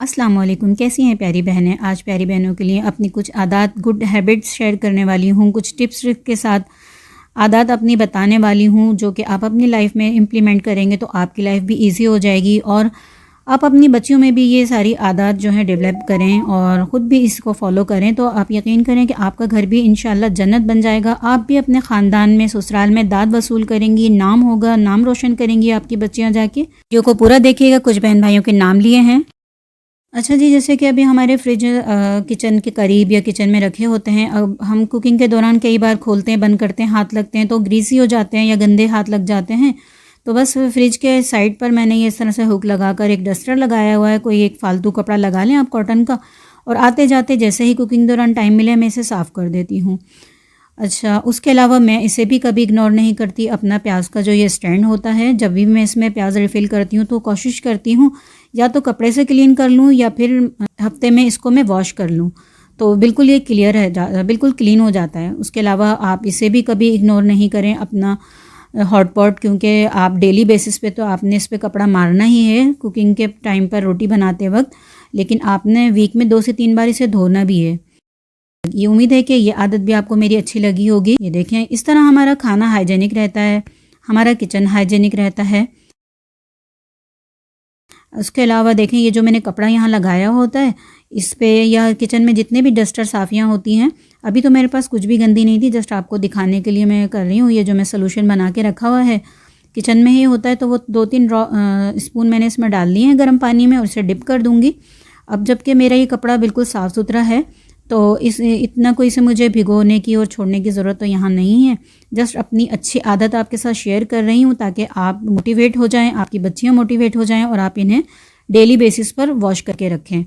अस्सलाम वालेकुम। कैसी हैं प्यारी बहनें। आज प्यारी बहनों के लिए अपनी कुछ आदत गुड हैबिट्स शेयर करने वाली हूँ। कुछ टिप्स के साथ आदत अपनी बताने वाली हूँ जो कि आप अपनी लाइफ में इम्प्लीमेंट करेंगे तो आपकी लाइफ भी इजी हो जाएगी और आप अपनी बच्चियों में भी ये सारी आदत जो है डेवलप करें और ख़ुद भी इसको फॉलो करें तो आप यकीन करें कि आपका घर भी इंशाल्लाह जन्नत बन जाएगा। आप भी अपने ख़ानदान में ससुराल में दाद वसूल करेंगी, नाम होगा, नाम रोशन करेंगी आपकी बच्चियाँ जाके। वीडियो को पूरा देखिएगा। कुछ बहन भाइयों के नाम लिए हैं। अच्छा जी, जैसे कि अभी हमारे फ्रिज किचन के करीब या किचन में रखे होते हैं। अब हम कुकिंग के दौरान कई बार खोलते हैं, बंद करते हैं, हाथ लगते हैं तो ग्रीसी हो जाते हैं या गंदे हाथ लग जाते हैं। तो बस फ्रिज के साइड पर मैंने ये इस तरह से हुक लगाकर एक डस्टर लगाया हुआ है। कोई एक फालतू कपड़ा लगा लें आप कॉटन का, और आते जाते जैसे ही कुकिंग दौरान टाइम मिले मैं इसे साफ़ कर देती हूँ। अच्छा, उसके अलावा मैं इसे भी कभी इग्नोर नहीं करती। अपना प्याज का जो ये स्टैंड होता है, जब भी मैं इसमें प्याज रिफ़िल करती हूँ तो कोशिश करती हूँ या तो कपड़े से क्लीन कर लूँ या फिर हफ्ते में इसको मैं वॉश कर लूँ तो बिल्कुल ये क्लियर है, बिल्कुल क्लीन हो जाता है। उसके अलावा आप इसे भी कभी इग्नोर नहीं करें अपना हॉट पॉट, क्योंकि आप डेली बेसिस पे तो आपने इस पे कपड़ा मारना ही है कुकिंग के टाइम पर, रोटी बनाते वक्त, लेकिन आपने वीक में 2 से 3 बार इसे धोना भी है। ये उम्मीद है कि ये आदत भी आपको मेरी अच्छी लगी होगी। ये देखें, इस तरह हमारा खाना हाइजेनिक रहता है, हमारा किचन हाइजेनिक रहता है। उसके अलावा देखें, ये जो मैंने कपड़ा यहाँ लगाया होता है इस पे या किचन में जितने भी डस्टर साफ़ियाँ होती हैं, अभी तो मेरे पास कुछ भी गंदी नहीं थी, जस्ट आपको दिखाने के लिए मैं कर रही हूँ। ये जो मैं सोल्यूशन बना के रखा हुआ है किचन में ही होता है, तो वो 2-3 स्पून मैंने इसमें डाल लिए हैं गर्म पानी में और इसे डिप कर दूँगी। अब जबकि मेरा ये कपड़ा बिल्कुल साफ़ सुथरा है तो इतना कोई से मुझे भिगोने की और छोड़ने की ज़रूरत तो यहाँ नहीं है। जस्ट अपनी अच्छी आदत आपके साथ शेयर कर रही हूँ ताकि आप मोटिवेट हो जाएं, आपकी बच्चियाँ मोटिवेट हो जाएं और आप इन्हें डेली बेसिस पर वॉश करके रखें।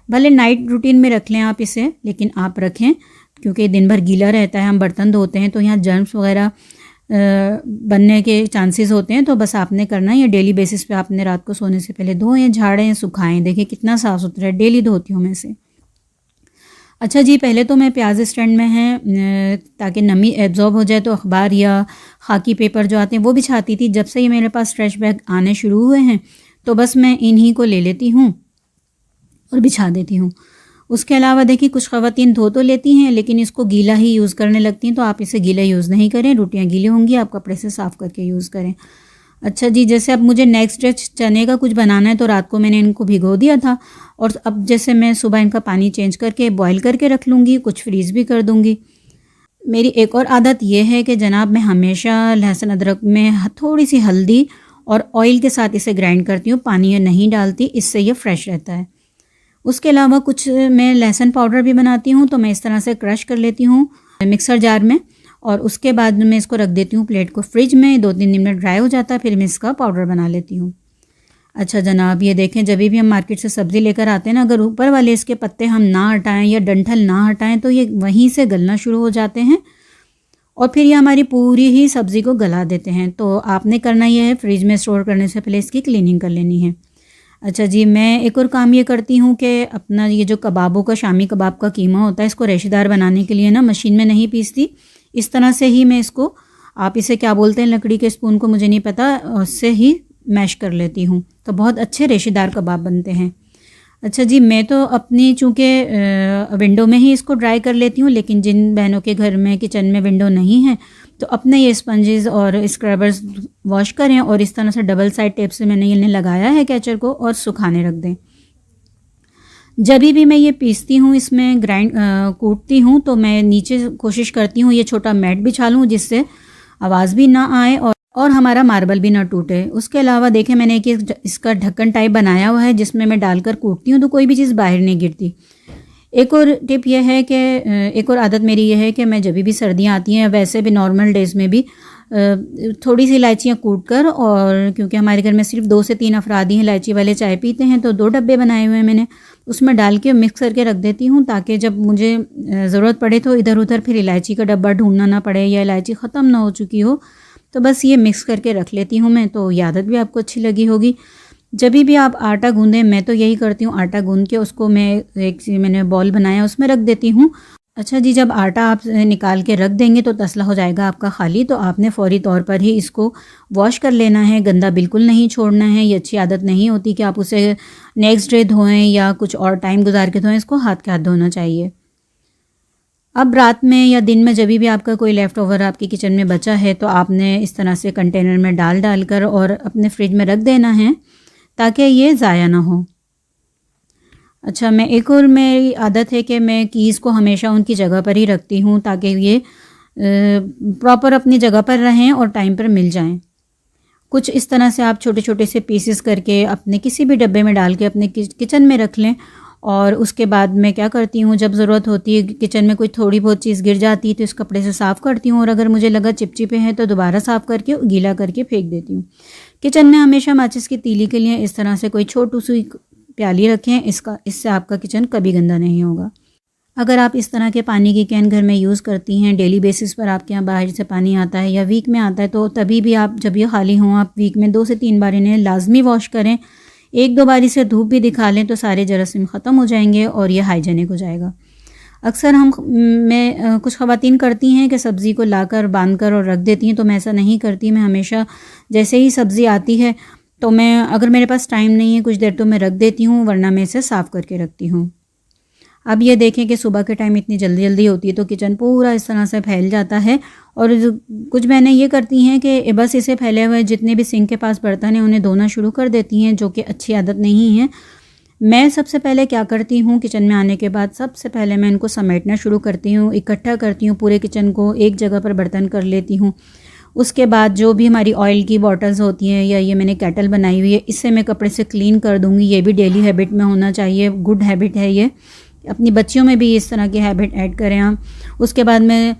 भले नाइट रूटीन में रख लें आप इसे, लेकिन आप रखें क्योंकि दिन भर गीला रहता है, हम बर्तन धोते हैं तो यहाँ जर्म्स वगैरह बनने के चांसेस होते हैं। तो बस आपने करना है ये डेली बेसिस पे, आपने रात को सोने से पहले धोएं, झाड़ें, सुखाएं। देखिए कितना साफ़ सुथरा है, डेली धोती हूँ मैं इसे। अच्छा जी, पहले तो मैं प्याज स्टैंड में है ताकि नमी एब्जॉर्ब हो जाए तो अखबार या खाकी पेपर जो आते हैं वो बिछाती थी। जब से ये मेरे पास स्ट्रेच बैग आने शुरू हुए हैं तो बस मैं इन्हीं को ले लेती हूँ और बिछा देती हूँ। उसके अलावा देखिए, कुछ ख़वातीन धो तो लेती हैं लेकिन इसको गीला ही यूज़ करने लगती हैं, तो आप इसे गीला यूज़ नहीं करें। रोटियाँ गीली होंगी, आप कपड़े से साफ़ करके यूज़ करें। अच्छा जी, जैसे अब मुझे नेक्स्ट डे चने का कुछ बनाना है तो रात को मैंने इनको भिगो दिया था और अब जैसे मैं सुबह इनका पानी चेंज करके बॉईल करके रख लूँगी, कुछ फ्रीज़ भी कर दूँगी। मेरी एक और आदत ये है कि जनाब, मैं हमेशा लहसुन अदरक में थोड़ी सी हल्दी और ऑयल के साथ इसे ग्राइंड करती हूँ, पानी नहीं डालती, इससे ये फ्रेश रहता है। उसके अलावा कुछ मैं लहसुन पाउडर भी बनाती हूँ तो मैं इस तरह से क्रश कर लेती हूँ मिक्सर जार में और उसके बाद मैं इसको रख देती हूँ प्लेट को फ्रिज में। 2-3 दिन में ड्राई हो जाता है, फिर मैं इसका पाउडर बना लेती हूँ। अच्छा जनाब, ये देखें, जब भी हम मार्केट से सब्ज़ी लेकर आते हैं ना, अगर ऊपर वाले इसके पत्ते हम ना हटाएं या डंठल ना हटाएं तो ये वहीं से गलना शुरू हो जाते हैं और फिर ये हमारी पूरी ही सब्ज़ी को गला देते हैं। तो आपने करना ये है, फ्रिज में स्टोर करने से पहले इसकी क्लीनिंग कर लेनी है। अच्छा जी, मैं एक और काम ये करती हूँ कि अपना ये जो कबाबों का, शामी कबाब का कीमा होता है, इसको रेशेदार बनाने के लिए ना मशीन में नहीं पीसती, इस तरह से ही मैं इसको, आप इसे क्या बोलते हैं, लकड़ी के स्पून को मुझे नहीं पता, उससे ही मैश कर लेती हूँ तो बहुत अच्छे रेशेदार कबाब बनते हैं। अच्छा जी, मैं तो अपनी चूँकि विंडो में ही इसको ड्राई कर लेती हूँ, लेकिन जिन बहनों के घर में किचन में विंडो नहीं है तो अपने ये स्पंजेस और स्क्रबर्स वॉश करें और इस तरह से डबल साइड टेप से मैंने इन्हें लगाया है कैचर को और सुखाने रख दें। जब भी मैं ये पीसती हूँ, इसमें कूटती हूँ तो मैं नीचे कोशिश करती हूँ ये छोटा मैट बिछा लूँ जिससे आवाज़ भी ना आए और हमारा मार्बल भी ना टूटे। उसके अलावा देखें, मैंने एक इसका ढक्कन टाइप बनाया हुआ है जिसमें मैं डालकर कूटती हूँ तो कोई भी चीज़ बाहर नहीं गिरती। एक और टिप यह है कि एक और आदत मेरी यह है कि मैं जब भी सर्दियाँ आती हैं, वैसे भी नॉर्मल डेज़ में भी थोड़ी सी इलायचियाँ कूट कर, और क्योंकि हमारे घर में सिर्फ 2 से 3 अफराद ही इलायची वाले चाय पीते हैं तो 2 डब्बे बनाए हुए हैं मैंने, उसमें डाल के मिक्स करके रख देती हूँ ताकि जब मुझे ज़रूरत पड़े तो इधर उधर फिर इलायची का डब्बा ढूंढना ना पड़े या इलायची ख़त्म ना हो चुकी हो। तो बस ये मिक्स करके रख लेती हूँ मैं। तो ये आदत भी आपको अच्छी लगी होगी। जब भी आप आटा गूँधें, मैं तो यही करती हूँ, आटा गूँध के उसको मैंने बॉल बनाया उसमें रख देती हूँ अच्छा जी, जब आटा आप निकाल के रख देंगे तो तसला हो जाएगा आपका खाली, तो आपने फ़ौरी तौर पर ही इसको वॉश कर लेना है, गंदा बिल्कुल नहीं छोड़ना है। ये अच्छी आदत नहीं होती कि आप उसे नेक्स्ट डे धोएं या कुछ और टाइम गुजार के धोएं, इसको हाथ के हाथ धोना चाहिए। अब रात में या दिन में जब भी आपका कोई लेफ़्ट ओवर आपकी किचन में बचा है तो आपने इस तरह से कंटेनर में डाल कर और अपने फ्रिज में रख देना है ताकि ये ज़ाया ना हो। अच्छा, मैं एक और मेरी आदत है कि मैं कीज़ को हमेशा उनकी जगह पर ही रखती हूँ ताकि ये प्रॉपर अपनी जगह पर रहें और टाइम पर मिल जाएं। कुछ इस तरह से आप छोटे छोटे से पीसेस करके अपने किसी भी डब्बे में डाल के अपने किचन में रख लें। और उसके बाद मैं क्या करती हूँ, जब ज़रूरत होती है किचन में कोई थोड़ी बहुत चीज़ गिर जाती है तो इस कपड़े से साफ़ करती हूँ, और अगर मुझे लगा चिपचिपे हैं तो दोबारा साफ़ करके गीला करके फेंक देती हूँ। किचन में हमेशा माचिस की तीली के लिए इस तरह से कोई छोटी सी प्याली रखें, इससे आपका किचन कभी गंदा नहीं होगा। अगर आप इस तरह के पानी की कैन घर में यूज़ करती हैं, डेली बेसिस पर आपके यहाँ बाहर से पानी आता है या वीक में आता है, तो तभी भी आप जब ये खाली हों आप वीक में 2 से 3 बार इन्हें लाजमी वॉश करें। 1-2 बारी से धूप भी दिखा लें तो सारे जरासीम ख़त्म हो जाएंगे और ये हाइजेनिक हो जाएगा। अक्सर कुछ ख़वातीन करती हैं कि सब्ज़ी को लाकर बांध कर और रख देती हैं, तो मैं ऐसा नहीं करती। मैं हमेशा जैसे ही सब्ज़ी आती है तो मैं, अगर मेरे पास टाइम नहीं है कुछ देर, तो मैं रख देती हूँ, वरना मैं इसे साफ़ करके रखती हूँ। अब ये देखें कि सुबह के टाइम इतनी जल्दी जल्दी होती है तो किचन पूरा इस तरह से फैल जाता है। और कुछ बहनें ये करती हैं कि बस इसे फैले हुए जितने भी सिंक के पास बर्तन हैं उन्हें धोना शुरू कर देती हैं, जो कि अच्छी आदत नहीं है। मैं सबसे पहले क्या करती हूँ, किचन में आने के बाद सबसे पहले मैं इनको समेटना शुरू करती हूँ, इकट्ठा करती हूँ, पूरे किचन को एक जगह पर बर्तन कर लेती हूँ। उसके बाद जो भी हमारी ऑयल की बॉटल्स होती हैं या ये मैंने केटल बनाई हुई है, इससे मैं कपड़े से क्लीन कर दूँगी। ये भी डेली हैबिट में होना चाहिए, गुड हैबिट है ये। अपनी बच्चियों में भी इस तरह की हैबिट ऐड करें आप। उसके बाद मैं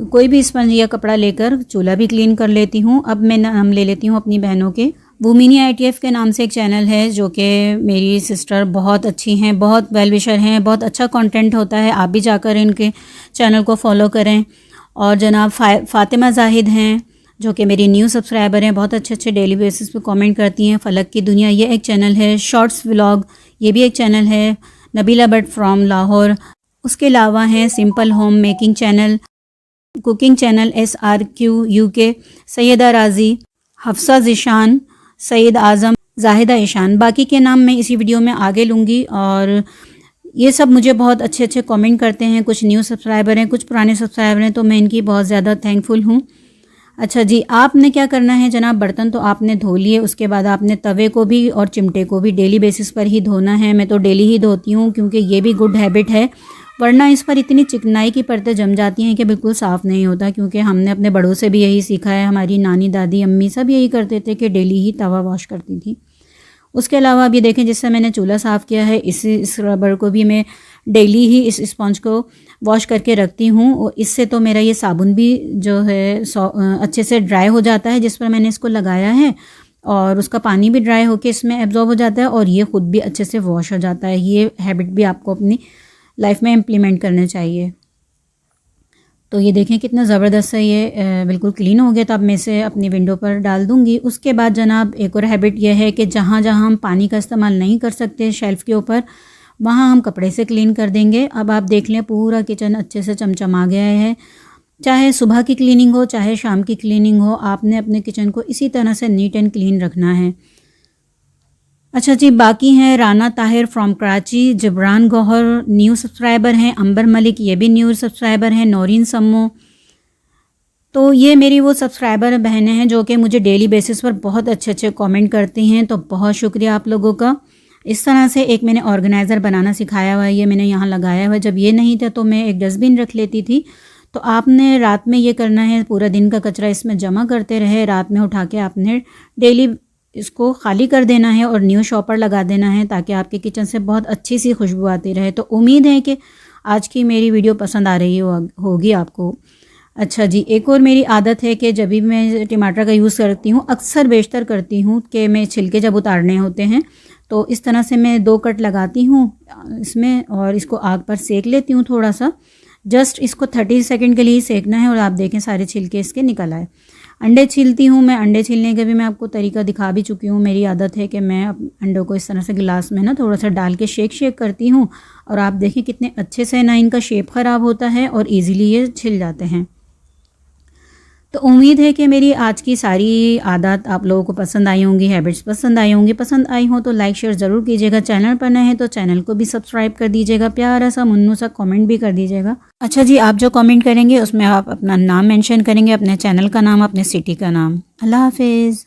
कोई भी स्पंज या कपड़ा लेकर चूल्हा भी क्लीन कर लेती हूँ। अब मैं नाम ले लेती हूँ अपनी बहनों के। वुमिनी ITF के नाम से एक चैनल है जो कि मेरी सिस्टर बहुत अच्छी हैं, बहुत वेल विशर हैं, बहुत अच्छा कंटेंट होता है। आप भी जाकर इनके चैनल को फॉलो करें। और जनाब फ़ातिमा जाहिद हैं जो कि मेरी न्यू सब्सक्राइबर हैं, बहुत अच्छे डेली बेसिस पे कमेंट करती हैं। फ़लक की दुनिया ये एक चैनल है। शॉर्ट्स व्लॉग ये भी एक चैनल है। नबीला बट फ्रॉम लाहौर। उसके अलावा हैं simple home making channel, cooking channel SRQ UK, Syeda Razi, Hafsa Zeeshan, Saeed आज़म, जाहिदा ईशान। बाकी के नाम मैं इसी वीडियो में आगे लूँगी। और ये सब मुझे बहुत अच्छे अच्छे कमेंट करते हैं। कुछ न्यू सब्सक्राइबर हैं, कुछ पुराने सब्सक्राइबर हैं, तो मैं इनकी बहुत ज़्यादा थैंकफुल हूँ। अच्छा जी, आपने क्या करना है जनाब, बर्तन तो आपने धो लिए, उसके बाद आपने तवे को भी और चिमटे को भी डेली बेसिस पर ही धोना है। मैं तो डेली ही धोती हूँ क्योंकि ये भी गुड हैबिट है, वरना इस पर इतनी चिकनाई की परतें जम जाती हैं कि बिल्कुल साफ़ नहीं होता। क्योंकि हमने अपने बड़ों से भी यही सीखा है, हमारी नानी दादी अम्मी सब यही करते थे कि डेली ही तवा वॉश करती थी। उसके अलावा अब ये देखें, जिससे मैंने चूल्हा साफ़ किया है, इस रबर को भी मैं डेली ही इस स्पंज को वॉश करके रखती हूँ। और इससे तो मेरा ये साबुन भी जो है अच्छे से ड्राई हो जाता है जिस पर मैंने इसको लगाया है, और उसका पानी भी ड्राई होकर इसमें एब्जॉर्ब हो जाता है और ये ख़ुद भी अच्छे से वॉश हो जाता है। ये हैबिट भी आपको अपनी लाइफ में इम्प्लीमेंट करना चाहिए। तो ये देखें कितना ज़बरदस्त है, ये बिल्कुल क्लीन हो गया। तो अब मैं इसे अपनी विंडो पर डाल दूँगी। उसके बाद जनाब एक और हैबिट यह है कि जहाँ जहाँ हम पानी का इस्तेमाल नहीं कर सकते शेल्फ़ के ऊपर, वहाँ हम कपड़े से क्लीन कर देंगे। अब आप देख लें पूरा किचन अच्छे से चमचमा गया है। चाहे सुबह की क्लीनिंग हो चाहे शाम की क्लीनिंग हो, आपने अपने किचन को इसी तरह से नीट एंड क्लीन रखना है। अच्छा जी, बाकी हैं Rana Tahir from Karachi, Jibran Gohar new subscriber हैं, अंबर मलिक ये भी न्यू सब्सक्राइबर हैं, नौरीन सम्मो। तो ये मेरी वो सब्सक्राइबर बहनें हैं जो कि मुझे डेली बेसिस पर बहुत अच्छे अच्छे कमेंट करती हैं। तो बहुत शुक्रिया आप लोगों का। इस तरह से एक मैंने ऑर्गेनाइज़र बनाना सिखाया हुआ है, ये मैंने यहाँ लगाया हुआ है। जब ये नहीं था तो मैं एक डस्टबिन रख लेती थी। तो आपने रात में ये करना है, पूरा दिन का कचरा इसमें जमा करते रहे, रात में उठा के आपने डेली इसको खाली कर देना है और न्यू शॉपर लगा देना है ताकि आपके किचन से बहुत अच्छी सी खुशबू आती रहे। तो उम्मीद है कि आज की मेरी वीडियो पसंद आ रही होगी आपको। अच्छा जी, एक और मेरी आदत है कि जब भी मैं टमाटर का यूज़ करती हूँ, अक्सर बेशतर करती हूँ कि मैं छिलके जब उतारने होते हैं तो इस तरह से मैं 2 कट लगाती हूँ इसमें और इसको आग पर सेक लेती हूँ थोड़ा सा। जस्ट इसको 30 सेकंड के लिए सेकना है और आप देखें सारे छिलके इसके निकल आए। अंडे छीलती हूँ मैं, अंडे छीलने का भी मैं आपको तरीका दिखा भी चुकी हूँ। मेरी आदत है कि मैं अंडों को इस तरह से गिलास में ना थोड़ा सा डाल के शेक करती हूँ, और आप देखें कितने अच्छे से ना इनका शेप ख़राब होता है और इजीली ये छिल जाते हैं। तो उम्मीद है कि मेरी आज की सारी आदत आप लोगों को पसंद आई होंगी, हैबिट्स पसंद आई होंगी। पसंद आई हो तो लाइक शेयर ज़रूर कीजिएगा। चैनल पर नए हैं तो चैनल को भी सब्सक्राइब कर दीजिएगा। प्यारा सा मुन्नू सा कमेंट भी कर दीजिएगा। अच्छा जी, आप जो कमेंट करेंगे उसमें आप अपना नाम मेंशन करेंगे, अपने चैनल का नाम, अपने सिटी का नाम। अल्लाह हाफिज़।